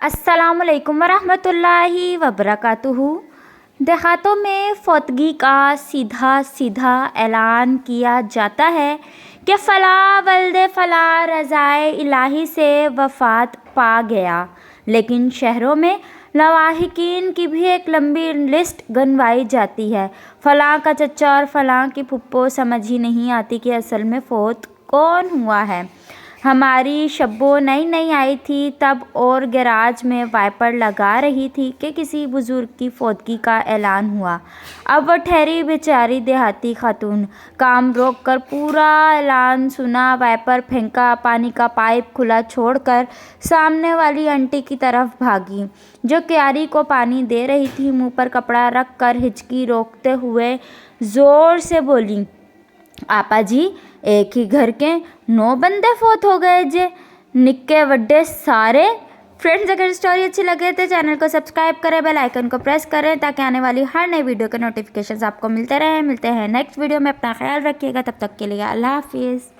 السلام علیکم ورحمۃ اللہ وبرکاتہ۔ دیہاتوں میں فوتگی کا سیدھا اعلان کیا جاتا ہے کہ فلاں ولد فلاں رضائے الہی سے وفات پا گیا، لیکن شہروں میں لواحقین کی بھی ایک لمبی لسٹ گنوائی جاتی ہے۔ فلاں کا چچا اور فلاں کی پھپھو، سمجھ ہی نہیں آتی کہ اصل میں فوت کون ہوا ہے۔ ہماری شبو نئی آئی تھی تب اور گیراج میں وائپر لگا رہی تھی کہ کسی بزرگ کی فوتگی کا اعلان ہوا۔ اب وہ ٹھہری بیچاری دیہاتی خاتون کام روک کر پورا اعلان سنا، وائپر پھینکا، پانی کا پائپ کھلا چھوڑ کر سامنے والی آنٹی کی طرف بھاگی جو کیاری کو پانی دے رہی تھی۔ منہ پر کپڑا رکھ کر ہچکی روکتے ہوئے زور سے بولی، آپا جی، ایک ہی گھر کے 9 بندے فوت ہو گئے جے، نکے وڈے سارے۔ فرینڈز، اگر اسٹوری اچھی لگے تو چینل کو سبسکرائب کریں، بیل آئیکن کو پریس کریں تاکہ آنے والی ہر نئی ویڈیو کے نوٹیفیکیشنز آپ کو ملتے رہیں۔ ملتے ہیں نیکسٹ ویڈیو میں، اپنا خیال رکھیے گا، تب تک کے لیے اللہ حافظ۔